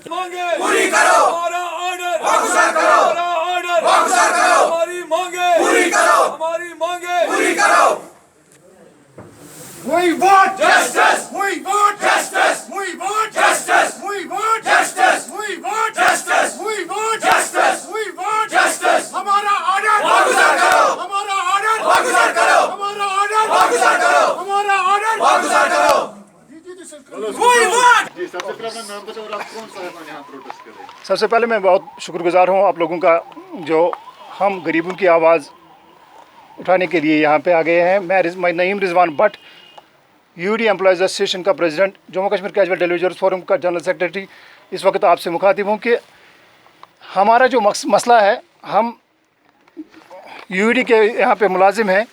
मांगे पूरी करो, हमारा ऑर्डर वागुजार करो, हमारा ऑर्डर वागुजार करो, हमारी मांगे पूरी करो, हमारी मांगे पूरी करो। We want Justice, We want justice, We want justice, We want justice, We want justice, We want justice, We want justice। हमारा ऑर्डर वागुजार करो, हमारा ऑर्डर वागुजार करो, हमारा ऑर्डर वागुजार करो, हमारा ऑर्डर वागुजार करो। We want जी, सबसे पहले अपना नाम बताओ और आप कौन सा है यहाँ प्रोटेस्ट कर रहे हैं? सबसे पहले मैं बहुत शुक्रगुजार हूँ आप लोगों का, जो हम गरीबों की आवाज़ उठाने के लिए यहाँ पे आ गए हैं। मैं Naeem Rizwan Bhat, UD employees association का president, Jammu Kashmir casual day labourers forum का जनरल सेक्रेटरी, इस वक्त आपसे मुखातिब हूँ कि हमारा जो मसला है, हम यूडी के यहाँ पे मुलाजिम हैं।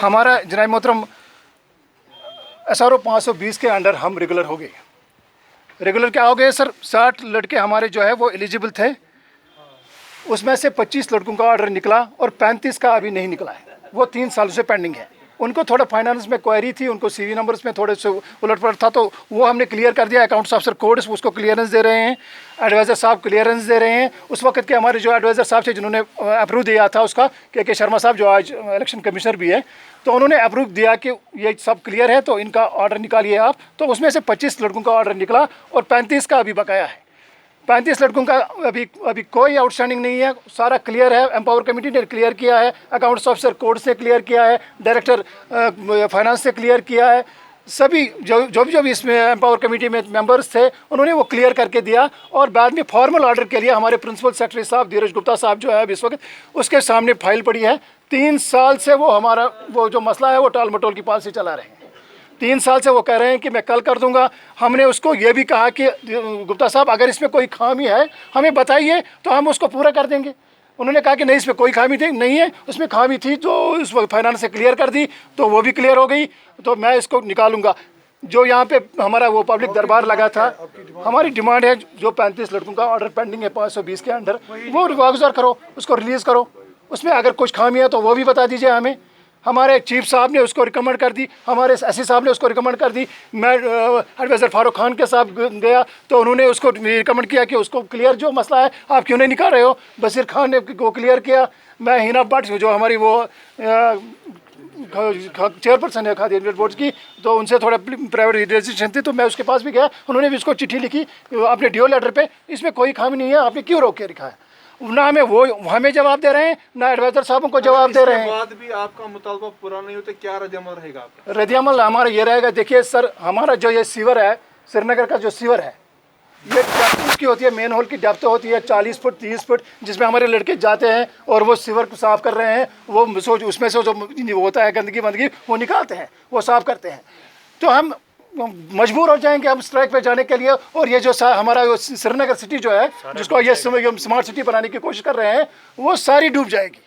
हमारा जनाब मोहतरम SRO 520 के अंडर हम रेगुलर हो गए। रेगुलर क्या हो गए सर? 60 लड़के हमारे जो है वो एलिजिबल थे, उसमें से 25 लड़कों का ऑर्डर निकला और 35 का अभी नहीं निकला है, वो 3 सालों से पेंडिंग है। उनको थोड़ा फाइनेंस में क्वेरी थी, उनको CV नंबर्स में थोड़े से उलट-पलट था, तो वो हमने क्लियर कर दिया। अकाउंट्स ऑफिसर कोड उसको क्लियरेंस दे रहे हैं, एडवाइज़र साहब क्लियरेंस दे रहे हैं। उस वक्त के हमारे जो एडवाइज़र साहब थे, जिन्होंने अप्रूव दिया था उसका, के शर्मा साहब जो आज इलेक्शन कमिश्नर भी है, तो उन्होंने अप्रूव दिया कि ये सब क्लियर है, तो इनका ऑर्डर निकालिए आप। तो उसमें से 25 लड़कों का ऑर्डर निकला और 35 का अभी बकाया है। 35 लड़कों का अभी कोई आउटस्टैंडिंग नहीं है, सारा क्लियर है। एम्पावर कमेटी ने क्लियर किया है, अकाउंट्स ऑफिसर कोर्ट से क्लियर किया है, डायरेक्टर फाइनेंस से क्लियर किया है। सभी जो भी इसमें एम्पावर कमेटी में मेंबर्स थे, उन्होंने वो क्लियर करके दिया। और बाद में फॉर्मल ऑर्डर के लिए हमारे प्रिंसिपल सेक्रेटरी साहब धीरज गुप्ता साहब जो है अभी इस वक्त उसके सामने फाइल पड़ी है। 3 साल से वो हमारा वो जो मसला है वो टाल मटोल की पॉलिसी चला रहे हैं। 3 साल से वो कह रहे हैं कि मैं कल कर दूंगा। हमने उसको ये भी कहा कि गुप्ता साहब अगर इसमें कोई खामी है हमें बताइए, तो हम उसको पूरा कर देंगे। उन्होंने कहा कि नहीं, इसमें कोई खामी थी नहीं है, उसमें खामी थी तो उस वक्त फाइनेंस से क्लियर कर दी, तो वो भी क्लियर हो गई, तो मैं इसको निकालूंगा। जो यहाँ पे हमारा वो पब्लिक दरबार लगा था, हमारी डिमांड है जो 35 लड़कों का ऑर्डर पेंडिंग है 520 के अंडर, वो वागुजार करो, उसको रिलीज़ करो। उसमें अगर कुछ खामी है तो वो भी बता दीजिए हमें। हमारे चीफ साहब ने उसको रिकमेंड कर दी, हमारे SC साहब ने उसको रिकमेंड कर दी। मैं एडवाइज़र फारूक खान के साथ गया तो उन्होंने उसको रिकमेंड किया कि उसको क्लियर जो मसला है आप क्यों नहीं निकाल रहे हो। बशीर खान ने वो क्लियर किया। मैं हिना भट्ट जो हमारी वो चेयरपर्सन है खादी बोर्ड की, तो उनसे थोड़ा प्राइवेट रजिस्ट्रेशन थी, तो मैं उसके पास भी गया। उन्होंने भी उसको चिट्ठी लिखी अपने DO लेटर पे, इसमें कोई खामी नहीं है, आपने क्यों रोक के रखा है। ना हमें वो हमें जवाब दे रहे हैं, ना एडवाइज़र साहबों को जवाब दे रहे हैं। बाद भी आपका मुतालबा पूरा नहीं होता, क्या रद्द-ए-अमल रहेगा आपका? रद्द-ए-अमल हमारा ये रहेगा, देखिए सर, हमारा जो ये सीवर है, श्रीनगर का जो सीवर है, ये डेप्थ उसकी होती है, मेन होल की डेप्थ होती है 40 फुट 30 फुट, जिसमें हमारे लड़के जाते हैं और वो सीवर को साफ़ कर रहे हैं। वो उसमें से जो होता है गंदगी वो निकालते हैं, वो साफ़ करते हैं। तो हम मजबूर हो जाएंगे हम स्ट्राइक पे जाने के लिए। और ये जो हमारा श्रीनगर सिटी जो है, जिसको ये स्मार्ट सिटी बनाने की कोशिश कर रहे हैं, वो सारी डूब जाएगी।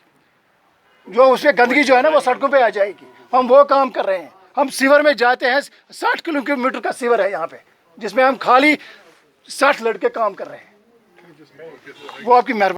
जो उसमें गंदगी जो है ना वो सड़कों पे आ जाएगी। हम वो काम कर रहे हैं। हम सीवर में जाते हैं, 60 किलोमीटर का सीवर है यहाँ पे, जिसमें हम खाली 60 लड़के काम कर रहे हैं। वो आपकी मेहरबानी।